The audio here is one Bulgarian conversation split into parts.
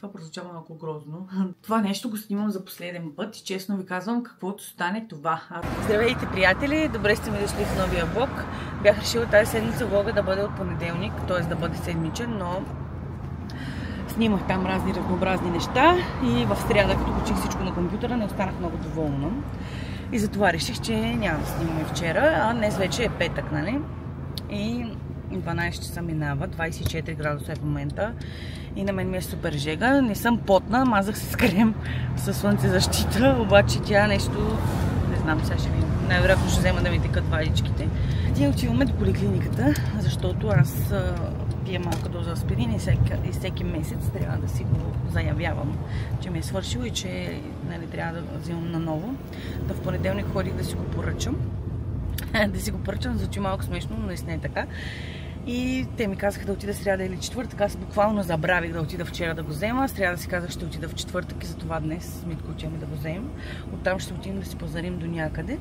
Това прозвучава малко грозно. Това нещо го снимам за последен път и честно ви казвам, каквото стане това. Здравейте, приятели! Добре сте ми дошли в новия влог. Бях решила тази седмица влога да бъде от понеделник, т.е. да бъде седмичен, но снимах там разни разнообразни неща и в сряда, като учих всичко на компютъра, не останах много доволна. И затова реших, че няма да снимаме вчера, а днес вече е петък, нали? И 12 часа минава, 24 градуса е в момента и на мен ми е супер жега. Не съм потна, мазах се с крем със слънцезащита, обаче тя нещо, не знам, сега ще видим. Най-вероятно ще взема да ми текат вадичките. Ние отиваме до поликлиниката, защото аз пия малка доза аспирин и всеки месец трябва да си го заявявам, че ми е свършило и че нали, трябва да взимам наново. Да в понеделник ходих да си го поръчам. Да си го поръчам, звучи малко смешно, но наистина е така. И те ми казаха да отида сряда или четвъртък. Аз буквално забравих да отида вчера да го взема. Сряда си казах, ще отида в четвъртък и затова днес с Митко отиваме да го вземем. Оттам ще отидем да си пазарим до някъде,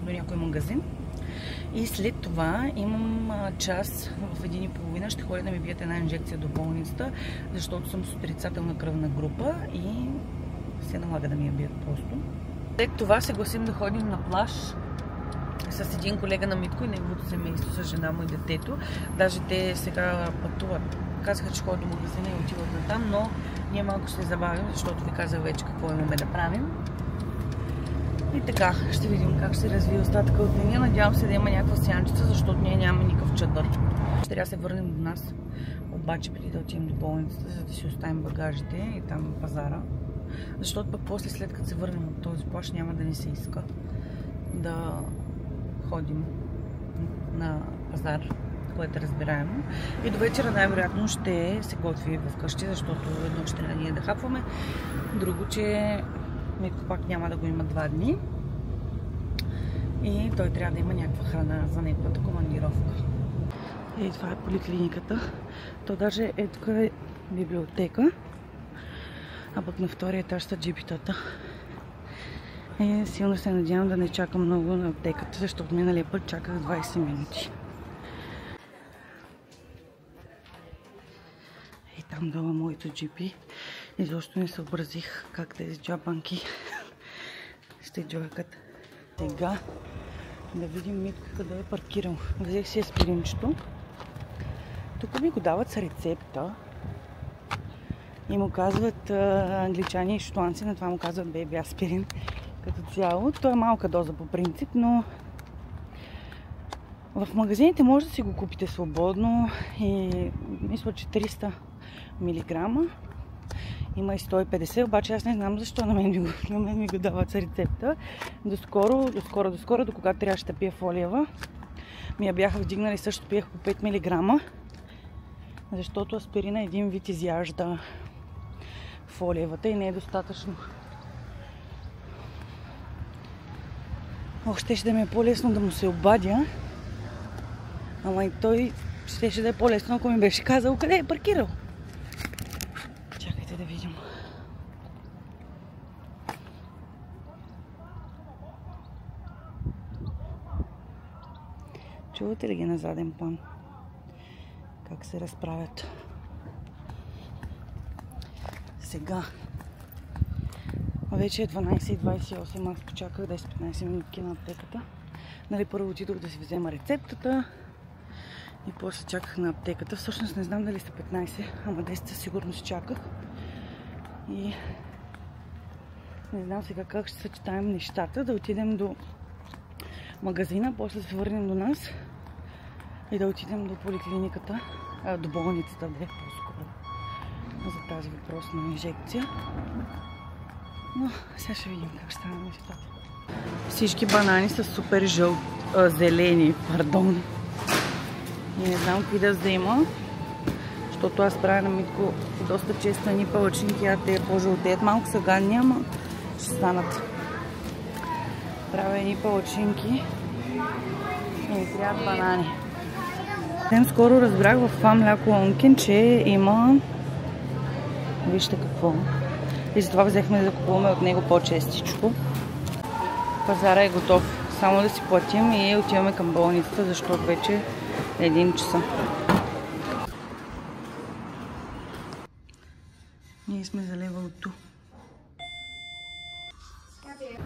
до някой магазин. И след това имам час в 1:30 ще ходя да ми бият една инжекция до болницата, защото съм с отрицателна кръвна група и се налага да ми я бият просто. След това се гласим да ходим на плаж с един колега на Митко и неговото семейство, с жена му и детето. Даже те сега пътуват. Казаха, че ходят до магазина и отиват на там, но ние малко ще се забавим, защото ви казах вече какво имаме да правим. И така, ще видим как ще се развие остатъка от деня. Надявам се да има някаква сянчица, защото ние нямаме никакъв чадър. Ще трябва да се върнем до нас, обаче преди да отидем до болницата, за да си оставим багажите и там пазара. Защото пък после, след като се върнем от този плаж, няма да ни се иска да ходим на пазар, което е разбираемо. И до вечера най-вероятно ще се готви вкъщи, защото едно ще трябва ние да хапваме, друго, че Митко пак няма да го има 2 дни и той трябва да има някаква храна за неговата командировка. И това е поликлиниката. То даже е тук е библиотека, а пък на втория етаж са джипитата. И силно се надявам да не чакам много на аптеката, защото миналия път чаках 20 минути. И там долу моето джипи. Изобщо не съобразих как тези джабанки ще джойкат. Сега да видим Митко къде е паркирал. Взех си аспиринчето. Тук ми го дават с рецепта. И му казват англичани и шотландци, на това му казват бейби аспирин като цяло. То е малка доза по принцип, но в магазините може да си го купите свободно и мисля, че 300 мг. Има и 150, обаче аз не знам защо на мен ми го дават с рецепта. Доскоро, до когато трябваше да пия фолиева, ми я бяха вдигнали, също пиех по 5 мг, защото аспирина един вид изяжда фолиевата и не е достатъчно. Ох, щеше да ми е по-лесно да му се обадя, ама и той щеше да е по-лесно, ако ми беше казал къде е паркирал. Чакайте да видим. Чувате ли ги на заден план? Как се разправят? Сега. Вече е 12:28, аз почаках 10-15 минутки на аптеката. Нали, първо отидох да си взема рецептата и после чаках на аптеката. Всъщност не знам дали са 15, ама 10 със сигурност чаках. И не знам сега как ще съчетаем нещата, да отидем до магазина, после да се върнем до нас и да отидем до поликлиниката, до болницата, да е по-скоро за тази въпросна инжекция. Но сега ще видим как ще стане нещата. Всички банани са супер зелени, пардон. И не знам какви да взема, защото аз правя на Митко доста често едни палачинки, а те по-жълтеят. Малко са гадни, ама ще станат. Правя едни палачинки и ми трябват банани. Съвсем скоро разбрах в това мляко Онкен, че има... Вижте какво. И затова взехме да купуваме от него по-честичко. Пазара е готов. Само да си платим и отиваме към болницата, защото вече е 1 часа. Ние сме за левелто.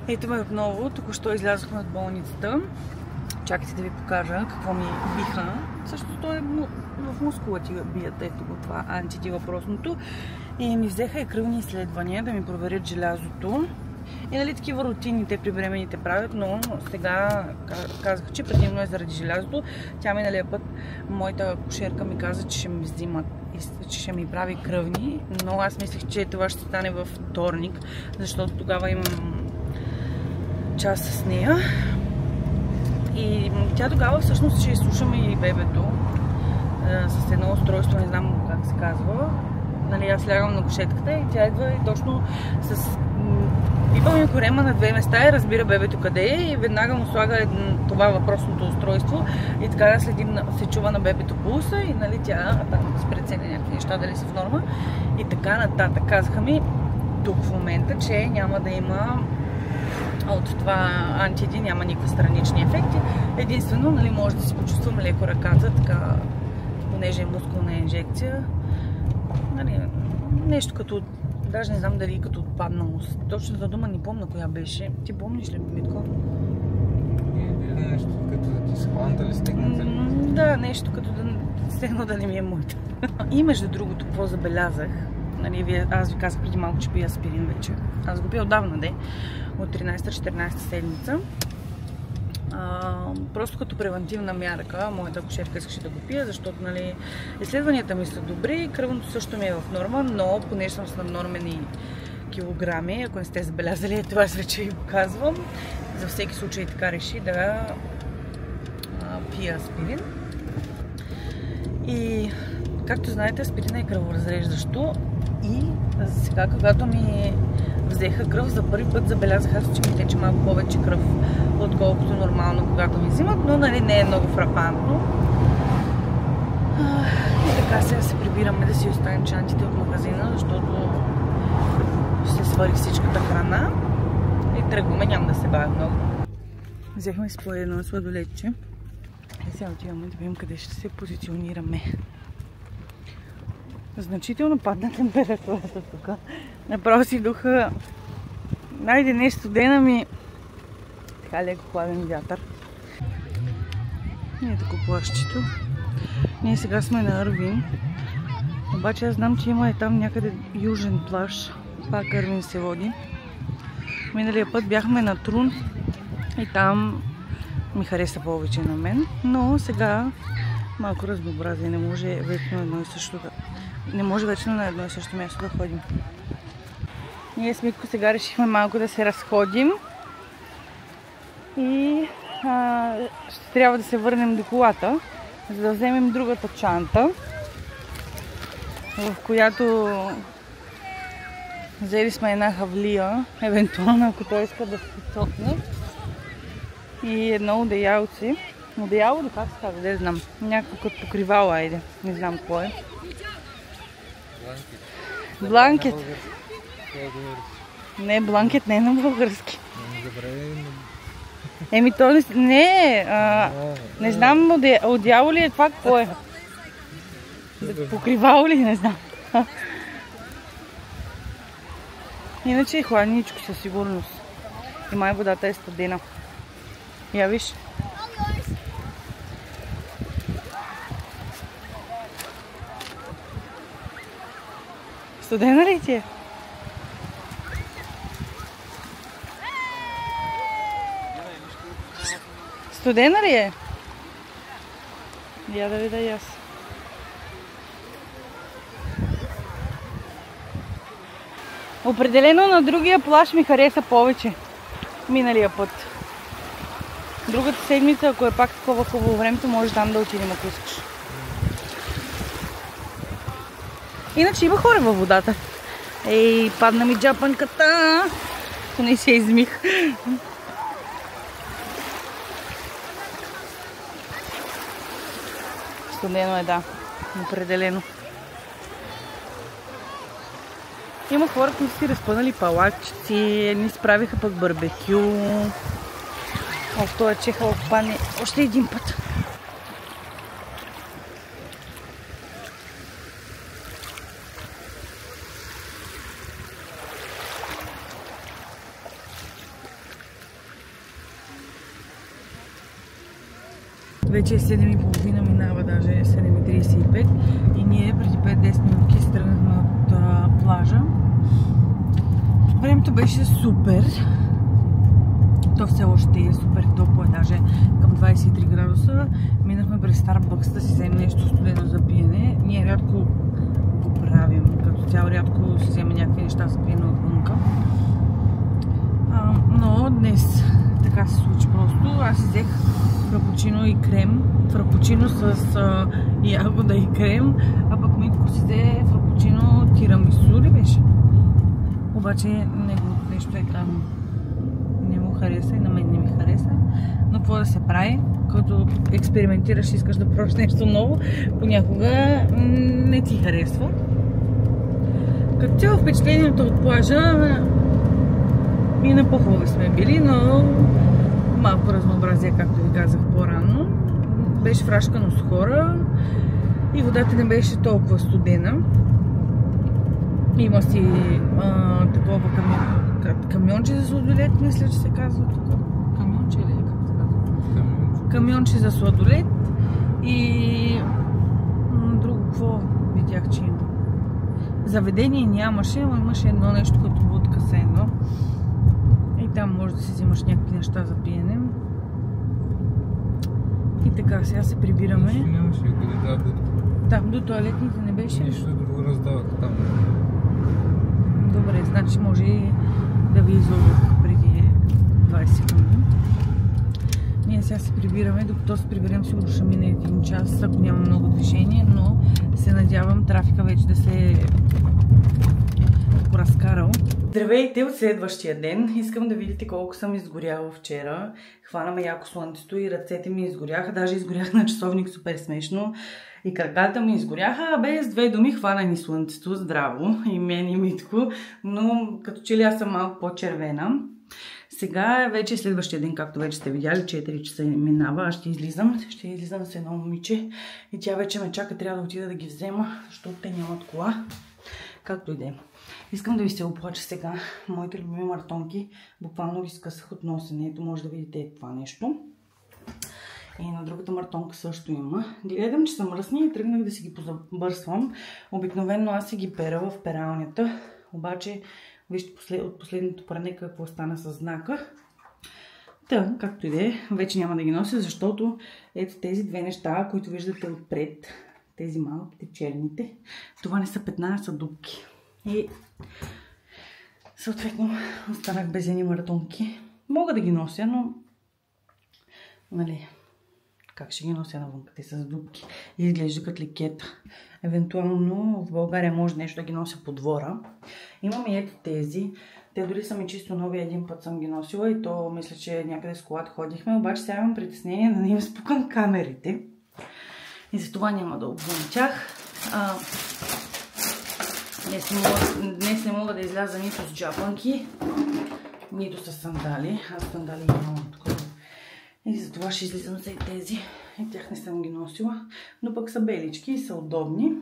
Ето ме отново, току-що излязохме от болницата. Чакайте да ви покажа какво ми биха. Също то е в мускула ти бият, ето го това антитивъпросното. И ми взеха и кръвни изследвания да ми проверят желязото. И нали такива рутини те при бременните правят, но сега казах, че предимно е заради желязото. Тя миналия път, моята акушерка ми каза, че ще ми взимат, че ще ми прави кръвни, но аз мислех, че това ще стане във вторник, защото тогава имам час с нея. И тя тогава всъщност ще слушаме и бебето с едно устройство, не знам как се казва. Нали, аз лягам на кушетката и тя идва и точно с пипаме корема на две места и разбира бебето къде е и веднага му слага това въпросното устройство и така да следим, се чува на бебето пулса и нали, тя там се преценя някакви неща дали са в норма и така нататък. Казаха ми тук в момента, че няма да има от това антиди, няма никакви странични ефекти. Единствено, нали, може да си почувствам леко ръката, така, понеже е мускулна инжекция. Нали, нещо като, даже не знам дали като отпадналост. Точната дума не помня коя беше. Ти помниш ли, Митко? Нещо като да ти схванта ли стегната ли? Да, нещо като да стегна да не ми е моето. И между другото, какво забелязах, нали, аз ви казах преди малко, че пия аспирин вече. Аз го пия отдавна, от 13-14 седмица. Просто като превентивна мярка, моята акушерка искаше да го пия, защото нали, изследванията ми са добри, кръвното също ми е в норма, но понеже съм с наднормени килограми, ако не сте забелязали, това аз вече ви показвам, за всеки случай така реши да пия аспирин. И както знаете, аспирина е кръворазреждащо и сега, когато ми взеха кръв, за първи път забелязах аз, че ми тече малко повече кръв, отколкото нормално, когато ми взимат, но нали не е много фрапантно. И така сега се прибираме да си оставим чантите от магазина, защото ще свари всичката храна и тръгваме, няма да се бавя много. Взехме си по едно сладолетче и сега отиваме да видим къде ще се позиционираме. Значително падна температурата тук. Направо си духа. Найде нещо студена ми. Така леко хладен вятър. И ето плащчето. Ние сега сме на Арвин. Обаче аз знам, че има и там някъде южен плаж. Пак Арвин се води. Миналия път бяхме на Трун и там ми хареса повече на мен. Но сега малко разнообразие. Не може вечно едно и също да... Не може вечно на едно и също място да ходим. Ние с Митко сега решихме малко да се разходим. И ще трябва да се върнем до колата, за да вземем другата чанта, в която взели сме една хавлия, евентуално ако той иска да се цокне. И едно одеялце. Одеяло, как се казва? Не знам. Някакво като покривало, айде. Не знам какво е. Бланкет. Не, бланкет не е на български. Еми то не, не знам одеяло ли е това, какво е? Покривало ли, не знам. Иначе е хладничко със сигурност. И май водата е студена. Я виж. Студена ли ти е? Студена ли е? Я да видя и аз. Определено на другия плаж ми хареса повече. Миналия път. Другата седмица, ако е пак такова хубаво времето, може там да отидем, ако искаш. Иначе има хора във водата. Ей, падна ми джапанката. Поне се измих. Студено е, да. Определено. Има хора, които си разпънали палачици, ни справиха пък барбекю. Ох, това чеха опане още един път. Вече е 7:30, минава даже 7:35 и ние преди 5-10 минутки се тръгнахме от плажа. Времето беше супер. То все още е супер топло, даже към 23 градуса. Минахме през Starbucks да си вземем нещо студено за пиене. Ние рядко го правим, като цяло рядко си вземем някакви неща за пиене отвънка. Но днес така се случи просто. Аз си взех фрапучино и крем. Фрапучино с ягода и крем, а пък Митко си взе фрапучино тирамису ли беше? Обаче неговото нещо е там. Не му хареса и на мен не ми хареса. Но какво да се прави? Като експериментираш и искаш да пробваш нещо ново, понякога не ти харесва. Като цяло впечатлението от плажа и на по-хубави сме били, но малко разнообразие, както ви казах по-рано. Беше фрашкано с хора и водата не беше толкова студена. Има си такова камионче за сладолет, мисля, че се казва тук. Камионче или как се казва? Камионче за сладолет и друго какво видях, че има. Заведение нямаше, но имаше едно нещо като будка с едно. И там може да си взимаш някакви неща за пиене. И така, сега се прибираме. Нямаше къде да будка. Там до тоалетните не беше. Нищо друго раздавах там. Добре, значи може и да ви излъгах преди 20 секунди. Ние сега се прибираме, докато се приберем сигурно ще мине един час, ако няма много движение, но се надявам трафика вече да се е поразкарал. Здравейте от следващия ден. Искам да видите колко съм изгоряла вчера. Хвана ме яко слънцето и ръцете ми изгоряха. Даже изгорях на часовник, супер смешно. И краката ми изгоряха, без две думи хвана ни слънцето, здраво, и мен и Митко, но като че ли аз съм малко по-червена. Сега вече следващия ден, както вече сте видяли, 4 часа минава, аз ще излизам с едно момиче и тя вече ме чака, трябва да отида да ги взема, защото те нямат кола, както и да е. Искам да ви се оплача сега, моите любими мартонки, буквално ги скъсах от носенето, може да видите това нещо. И на другата мартонка също има. Гледам, че са мръсни и тръгнах да си ги позабърсвам. Обикновено аз си ги пера в пералнята. Обаче, вижте от последното пране какво стана с знака. Та, както и да е, вече няма да ги нося, защото ето тези две неща, които виждате отпред, тези малките черните, това не са петна, са дупки. И съответно останах без едни мартонки. Мога да ги нося, но нали, как ще ги нося навън, те са с дупки и изглежда като лекета. Евентуално в България може нещо да ги нося по двора. Имам и ето тези. Те дори са ми чисто нови, един път съм ги носила и то мисля, че някъде с колата ходихме, обаче сега имам притеснение да не им спукам камерите. И затова няма да обвъм тях. Днес не мога да изляза нито с джапанки, нито с сандали. Аз сандали нямам такова. И затова ще излизам за тези. И тях не съм ги носила. Но пък са белички и са удобни.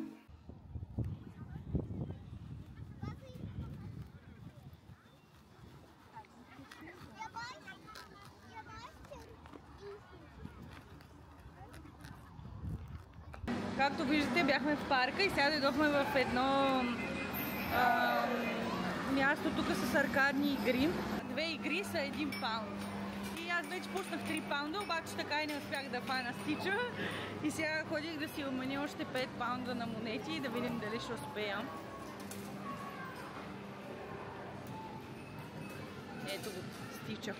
Както виждате, бяхме в парка и сега дойдохме в едно място тук с аркадни игри. Две игри са 1 паунд. И аз вече пуснах 3 паунда, обаче така и не успях да фана стича. И сега ходих да си уменя още 5 паунда на монети и да видим дали ще успея. Ето го, стича.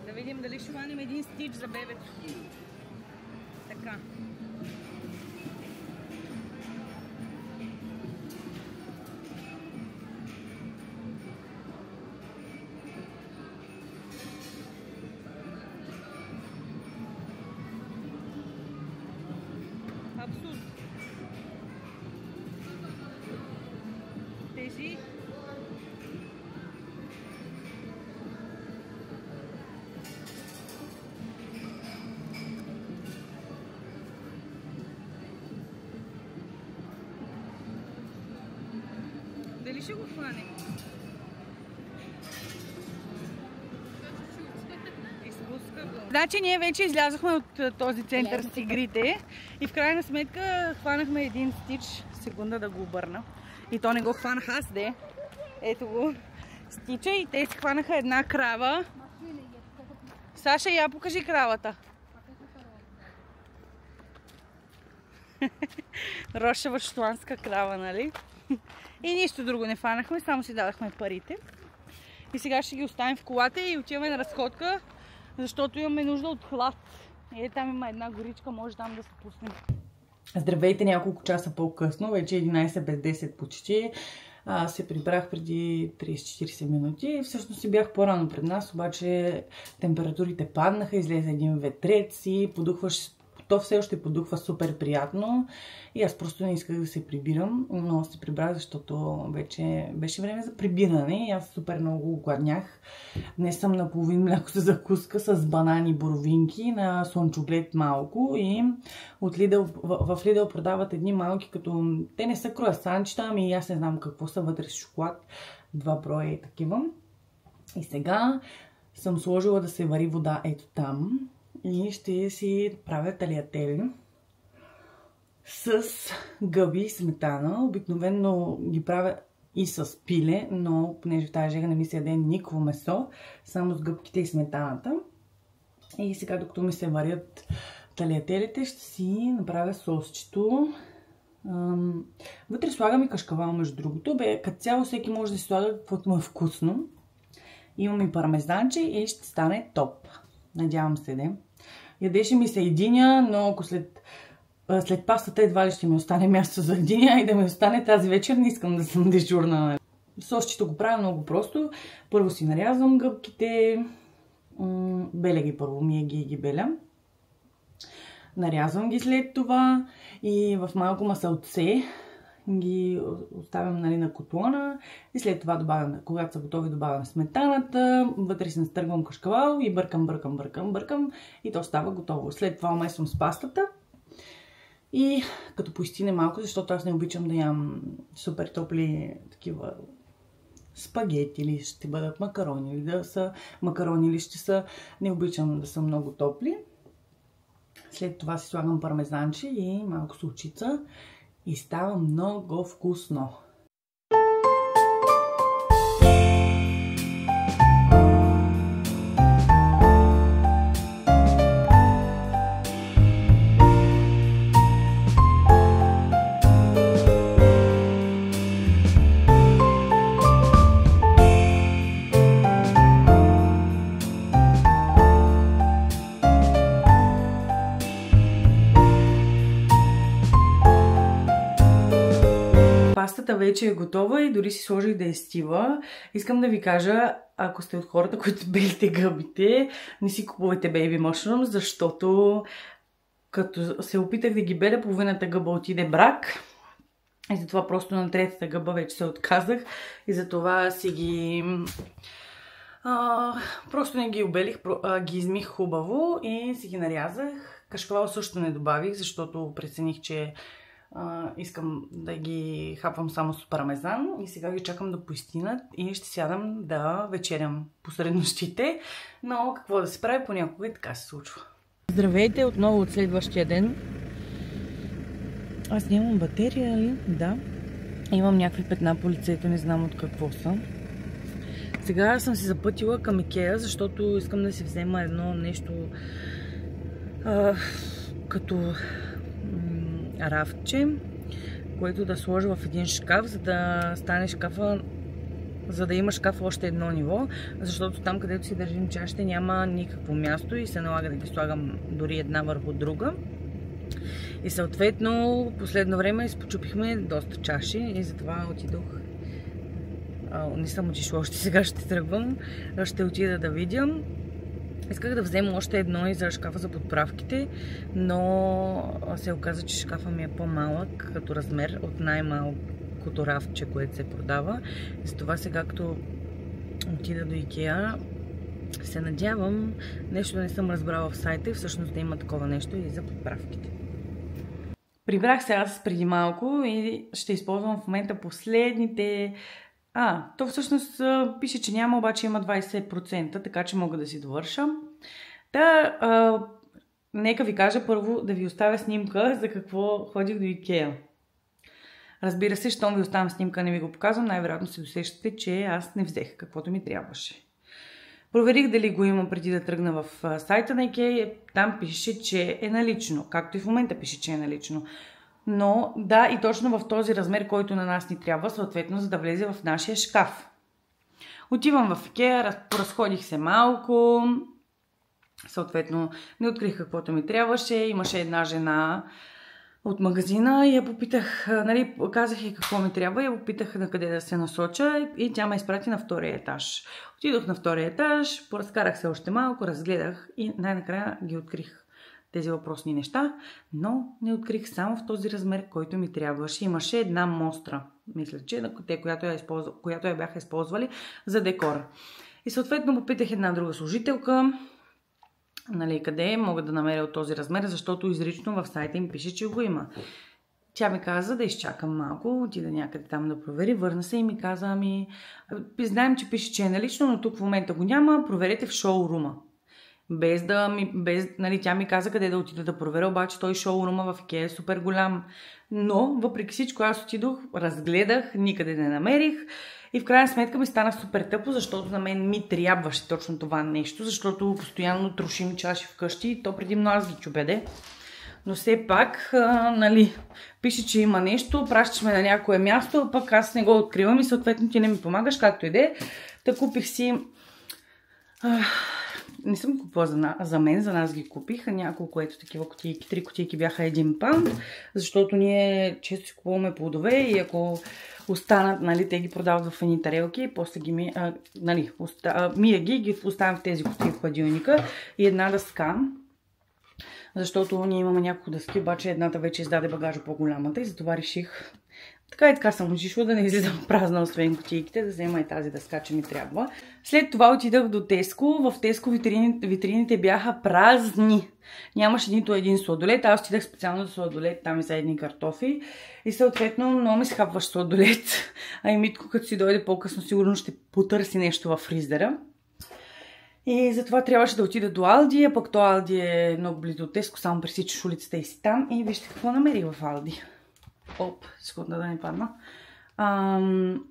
Да видим дали ще хванем един стич за бебето. Така. Абсурд. Тези дали ще го хванем? Изпуска го. Значи ние вече излязохме от този център с игрите и в крайна сметка хванахме един стич. Секунда да го обърна. И то не го хванах аз, де. Ето го. Стича и те си хванаха една крава. Саша, я покажи кравата. Рошева шотландска крава, нали? И нищо друго не фанахме, само си дадахме парите. И сега ще ги оставим в колата и отиваме на разходка, защото имаме нужда от хлад. И там има една горичка, може там да се пуснем. Здравейте, няколко часа по-късно, вече 11 без 10 почти. Се прибрах преди 30-40 минути. Всъщност си бях по-рано пред нас, обаче температурите паднаха, излезе един ветрец и то все още подухва супер приятно. И аз просто не исках да се прибирам, но се прибрах, защото вече беше време за прибиране и аз супер много гладнях. Днес съм на половин мляко за закуска с банани, боровинки, на слънчоглед малко и в Lidl продават едни малки, като те не са круасанчета, ами аз не знам какво са, вътре с шоколад, 2 броя и такива. И сега съм сложила да се вари вода ето там. И ще си правя талиатели с гъби и сметана. Обикновено ги правя и с пиле, но понеже в тази жега не ми се яде никакво месо, само с гъбките и сметаната. И сега, докато ми се варят талиателите, ще си направя сосчето. Вътре слагам и кашкавал, между другото. Като цяло всеки може да си слага каквото му е вкусно. Имам и пармезанче и ще стане топ. Надявам се, да. Ядеше ми се единя, но ако след пастата едва ли ще ми остане място за единя и да ми остане тази вечер, не искам да съм дежурна. Сосчето го правя много просто. Първо си нарязвам гъбките. Беля ги първо, ги беля. Нарязвам ги след това и в малко масълце ги оставям, нали, на котлона и след това добавям, когато са готови, добавям сметаната, вътре си настъргвам кашкавал и бъркам и то става готово. След това умесвам с пастата и като поистине малко, защото аз не обичам да ям супер топли такива спагети или ще бъдат макарони, или да са макарони, или ще са, не обичам да са много топли. След това си слагам пармезанче и малко солчица. И става много вкусно. Пастата вече е готова и дори си сложих да е стива. Искам да ви кажа, ако сте от хората, които белите гъбите, не си купувайте baby mushroom, защото като се опитах да ги беля, половината гъба отиде брак. И затова просто на третата гъба вече се отказах. И затова си ги... просто не ги обелих, ги измих хубаво и си ги нарязах. Кашкавал също не добавих, защото прецених, че искам да ги хапвам само с пармезан и сега ги чакам да поистинат и ще сядам да вечерям посред нощите, но какво да се прави, понякога и така се случва. Здравейте отново от следващия ден. Аз нямам батерия, ли? Да. Имам някакви петна по лицето, не знам от какво са. Сега съм се запътила към Икеа, защото искам да си взема едно нещо като рафтче, което да сложа в един шкаф, за да стане шкафа, за да има шкаф още едно ниво, защото там, където си държим чашите, няма никакво място и се налага да ги слагам дори една върху друга. И съответно, последно време изпочупихме доста чаши и затова отидох. Не съм отишла още, сега ще тръгвам. Ще отида да видя. Исках да взема още едно и за шкафа за подправките, но се оказа, че шкафа ми е по-малък като размер от най-малкото рафтче, което се продава. И затова сега, като отида до Икеа, се надявам, нещо да не съм разбрала в сайта и всъщност да има такова нещо и за подправките. Прибрах се аз преди малко и ще използвам в момента последните... то всъщност пише, че няма, обаче има 20%, така че мога да си довърша. Нека ви кажа първо да ви оставя снимка за какво ходих до Икеа. Разбира се, щом ви оставям снимка, не ви го показвам, най-вероятно се досещате, че аз не взех каквото ми трябваше. Проверих дали го има преди да тръгна в сайта на Икеа. Там пише, че е налично, както и в момента пише, че е налично. Но да, и точно в този размер, който на нас ни трябва, съответно, за да влезе в нашия шкаф. Отивам в Икеа, поразходих се малко, съответно не открих каквото ми трябваше. Имаше една жена от магазина и я попитах, нали, казах и какво ми трябва и я попитах на къде да се насоча и тя ме изпрати на втория етаж. Отидох на втория етаж, поразкарах се още малко, разгледах и най-накрая ги открих тези въпросни неща, но не открих само в този размер, който ми трябваше. Имаше една мостра, мисля, че която я бяха използвали за декор. И съответно попитах една друга служителка, нали, къде мога да намеря от този размер, защото изрично в сайта им пише, че го има. Тя ми каза да изчакам малко, отида някъде там да провери, върна се и ми каза, знаем, че пише, че е налично, но тук в момента го няма, проверете в шоурума. Нали, тя ми каза къде да отида да проверя, обаче той шоурума в Икеа е супер голям. Но, въпреки всичко, аз отидох, разгледах, никъде не намерих. И в крайна сметка ми стана супер тъпо, защото на мен ми трябваше точно това нещо, защото постоянно трошим чаши вкъщи и то предимно аз ги чубеде. Но все пак, нали, пише, че има нещо, пращаш ме на някое място, а пък аз не го откривам и съответно ти не ми помагаш, както и де. Та купих си... Не съм купила за мен, за нас ги купих. Няколко такива кутийки, 3 кутийки бяха 1 паунд, защото ние често си купуваме плодове и ако останат, нали, те ги продават в едни тарелки, после ги мия ги оставям в тези кутии в хладилника и една дъска, защото ние имаме няколко дъски, обаче едната вече издаде багажа по-голямата и затова реших така и така съм отишла да не излизам празна, освен кутийките, да взема и тази дъска, че ми трябва. След това отидах до Теско. В Теско витрините бяха празни. Нямаше нито един сладолет. Аз отидах специално за сладолет, там и за едни картофи. И съответно много ми схапваш сладолет. А и Митко, като си дойде по-късно, сигурно ще потърси нещо във фризера. И затова трябваше да отида до Алди, а пък то Алди е много близо до Теско, само пресичаш улицата и си там. И вижте какво намерих в Алди. Секунда да не падна.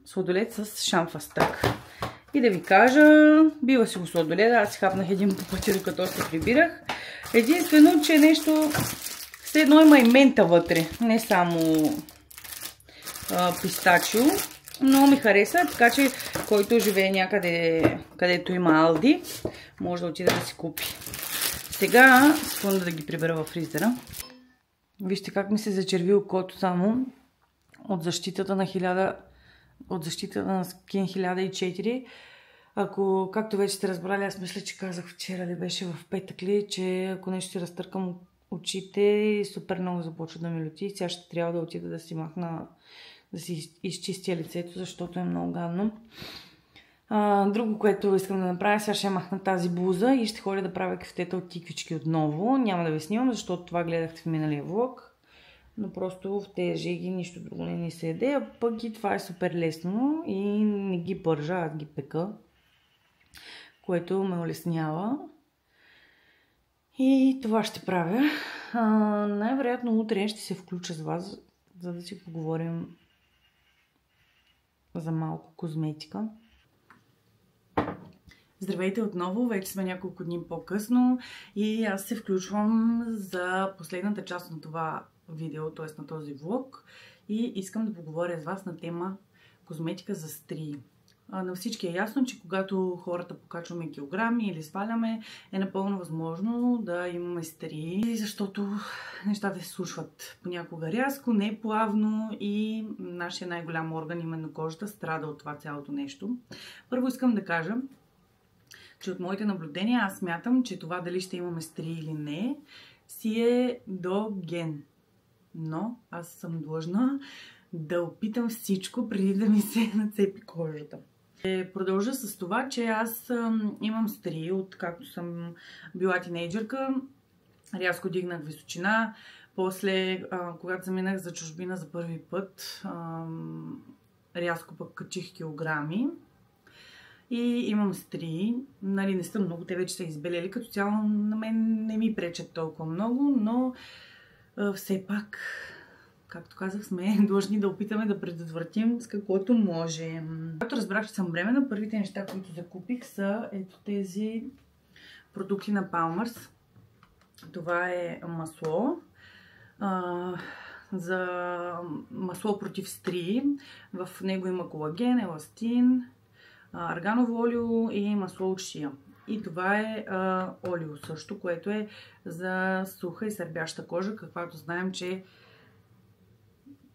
Сладолет с шамфастък. И да ви кажа, бива си го сладолет, аз си хапнах един по пътя, докато се прибирах. Единствено, че нещо, все едно има и мента вътре, не само пистачио. Много ми хареса, така че който живее някъде, където има Алди, може да отида да си купи. Сега, секунда да ги прибера във фризера. Вижте как ми се зачерви окото само от защитата на Skin 1004. Ако, както вече сте разбрали, аз мисля, че казах вчера ли беше в петък ли, че ако нещо си разтъркам очите, супер много започва да ми лети. Сега ще трябва да отида да си махна, да си изчистя лицето, защото е много гадно. Друго, което искам да направя, сега ще махна тази блуза и ще ходя да правя кефтета от тиквички отново. Няма да ви снимам, защото това гледахте в миналия влог. Но просто в тези жеги нищо друго не ни се яде, а пък и това е супер лесно и не ги пържа, аз ги пека, което ме улеснява. И това ще правя. Най-вероятно утре ще се включа с вас, за да си поговорим за малко козметика. Здравейте отново, вече сме няколко дни по-късно и аз се включвам за последната част на това видео, т.е. на този влог и искам да поговоря с вас на тема козметика за стрии. На всички е ясно, че когато хората покачваме килограми или сваляме, е напълно възможно да имаме стрии, защото нещата се случват понякога рязко, не плавно и нашия най-голям орган, именно кожата, страда от това цялото нещо. Първо искам да кажа, че от моите наблюдения аз смятам, че това дали ще имаме стрии или не, си е до ген. Но аз съм длъжна да опитам всичко преди да ми се нацепи кожата. Продължа с това, че аз имам стрии, откакто съм била тинейджърка. Рязко дигнах височина. После, когато заминах за чужбина за първи път, рязко пък качих килограми. И имам стрии. Нали, не са много, те вече са избелели. Като цяло на мен не ми пречат толкова много, но все пак, както казах, сме длъжни да опитаме да предотвратим с каквото може. Когато разбрах, че съм бременна, първите неща, които закупих, са ето тези продукти на Palmer's. Това е масло. За масло против стрии. В него има колаген, еластин, арганово олио и масло от шия. И това е олио също, което е за суха и сърбяща кожа, каквато знаем, че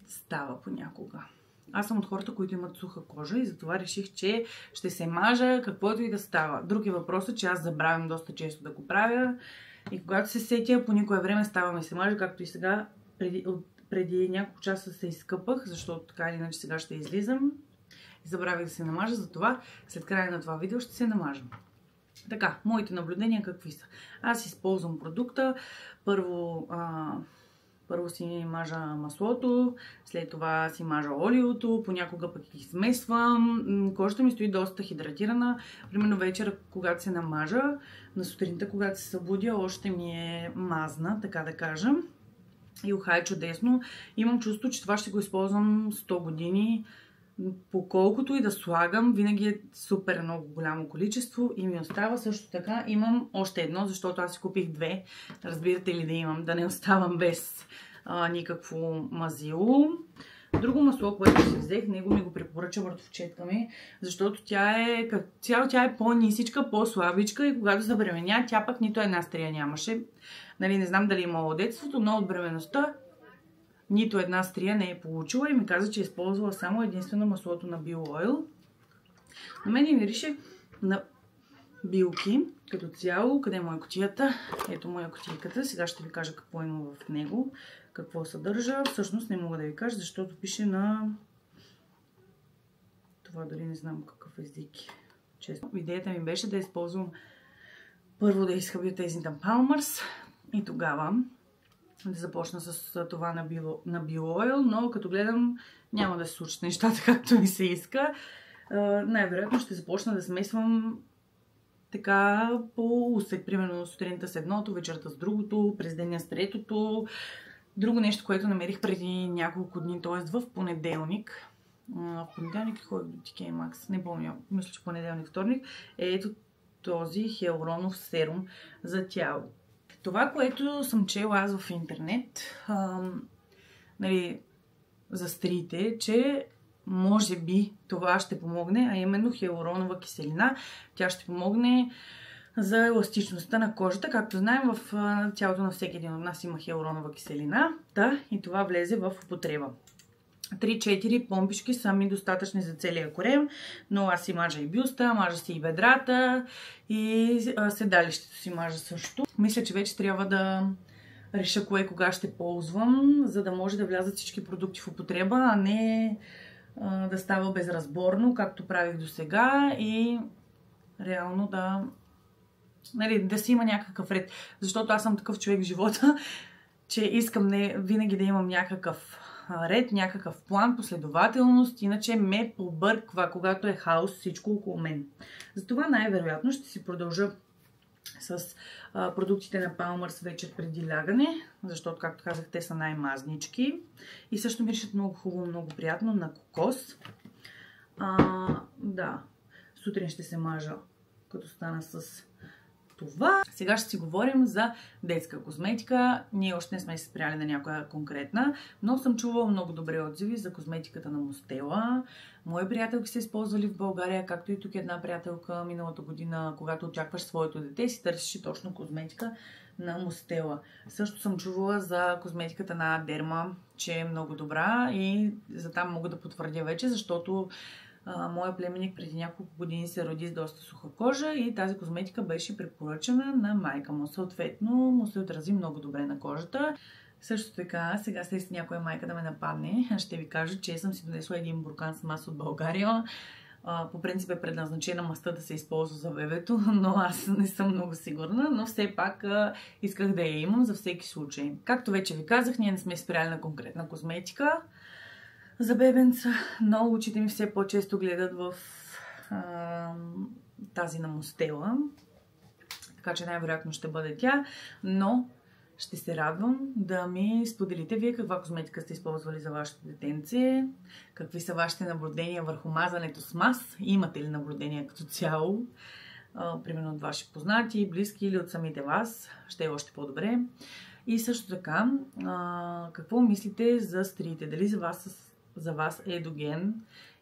става понякога. Аз съм от хората, които имат суха кожа и затова реших, че ще се мажа каквото и да става. Друг е въпросът, че аз забравям доста често да го правя и когато се сетя, по никое време ставам и се мажа, както и сега. Преди няколко часа се изкъпах, защото така или иначе сега ще излизам. И забравих да се намажа, затова след края на това видео ще се намажа. Така, моите наблюдения какви са? Аз използвам продукта. Първо си мажа маслото, след това си мажа олиото, понякога пък ги смесвам. Кожата ми стои доста хидратирана. Примерно вечер, когато се намажа, на сутринта, когато се събудя, още ми е мазна, така да кажа. И уха е чудесно. Имам чувство, че това ще го използвам 100 години. По колкото и да слагам, винаги е супер много голямо количество и ми остава. Също така имам още едно, защото аз си купих две. Разбирате ли да имам, да не оставам без никакво мазило. Друго масло, което си взех, него ми го препоръча братовчетка ми, защото тя е по-нисичка, по-слабичка и когато забременя, тя пък нито една стрия нямаше. Нали, не знам дали имало детството, но от бременността нито една стрия не е получила и ми каза, че е използвала само единствено маслото на BioOil. На мен ми мирише на билки като цяло. Къде е моя кутията? Ето моя кутийката. Сега ще ви кажа какво има в него, какво съдържа. Всъщност не мога да ви кажа, защото пише на... Това дори не знам какъв език. Честно. Идеята ми беше да използвам първо да изхъбя тези на Palmer's и тогава да започна с това на BioOil, но като гледам няма да се случат нещата както ми се иска. Най-вероятно ще започна да смесвам така по усет, примерно сутринта с едното, вечерта с другото, през деня с третото. Друго нещо, което намерих преди няколко дни, т.е. в понеделник. В понеделник ходих до TK Maxx, не помня, мисля, че понеделник, вторник, е ето този хиалуронов серум за тяло. Това, което съм чела аз в интернет, нали, за стриите, че може би това ще помогне, а именно хиалуронова киселина. Тя ще помогне за еластичността на кожата. Както знаем, в тялото на всеки един от нас има хиалуронова киселина. Да, и това влезе в употреба. 3-4 помпички са ми достатъчни за целия корем, но аз си мажа и бюста, мажа си и бедрата и седалището си мажа също. Мисля, че вече трябва да реша кое кога ще ползвам, за да може да влязат всички продукти в употреба, а не да става безразборно, както правих до сега и реално да си има някакъв ред. Защото аз съм такъв човек в живота, че искам винаги да имам някакъв ред, някакъв план, последователност, иначе ме побърква, когато е хаос всичко около мен. Затова най-вероятно ще си продължа с продуктите на Palmer's вечер преди лягане, защото, както казах, те са най-мазнички и също миришат много хубаво, много приятно на кокос. Да, сутрин ще се мажа, като стана с това. Сега ще си говорим за детска козметика. Ние още не сме се спряли на някоя конкретна, но съм чувала много добри отзиви за козметиката на Mustela. Мои приятелки са използвали в България, както и тук една приятелка миналата година, когато очакваш своето дете, си търсиш точно козметика на Mustela. Също съм чувала за козметиката на Derma, че е много добра и за там мога да потвърдя вече, защото моя племенник преди няколко години се роди с доста суха кожа и тази козметика беше препоръчана на майка му. Съответно му се отрази много добре на кожата. Също така, сега след някоя майка да ме нападне, ще ви кажа, че съм си донесла един буркан с маса от България. По принцип е предназначена мастта да се използва за бебето, но аз не съм много сигурна, но все пак исках да я имам за всеки случай. Както вече ви казах, ние не сме спряли на конкретна козметика за бебенца, но очите ми все по-често гледат в тази на Мостела. Така че най-вероятно ще бъде тя, но ще се радвам да ми споделите вие каква козметика сте използвали за вашето детенце, какви са вашите наблюдения върху мазането с мас, имате ли наблюдения като цяло, примерно от ваши познати, близки или от самите вас, ще е още по-добре. И също така, какво мислите за стриите, дали за вас е едоген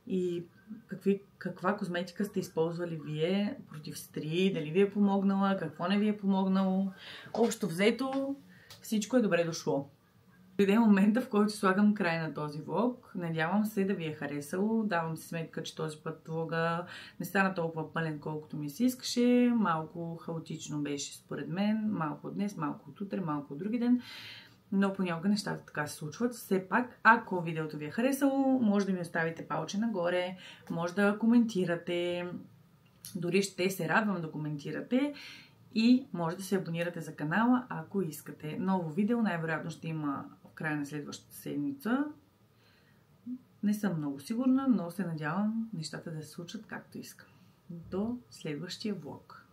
и каква козметика сте използвали вие против стрии, дали ви е помогнала, какво не ви е помогнало. Общо взето, всичко е добре дошло. Дойде момента, в който слагам край на този влог. Надявам се да ви е харесало. Давам си сметка, че този път влога не стана толкова пълен, колкото ми се искаше. Малко хаотично беше според мен. Малко от днес, малко от утре, малко от други ден. Но понякога нещата така се случват. Все пак, ако видеото ви е харесало, може да ми оставите палче нагоре, може да коментирате, дори ще се радвам да коментирате и може да се абонирате за канала, ако искате. Ново видео най-вероятно ще има в края на следващата седмица. Не съм много сигурна, но се надявам нещата да се случат както искам. До следващия влог.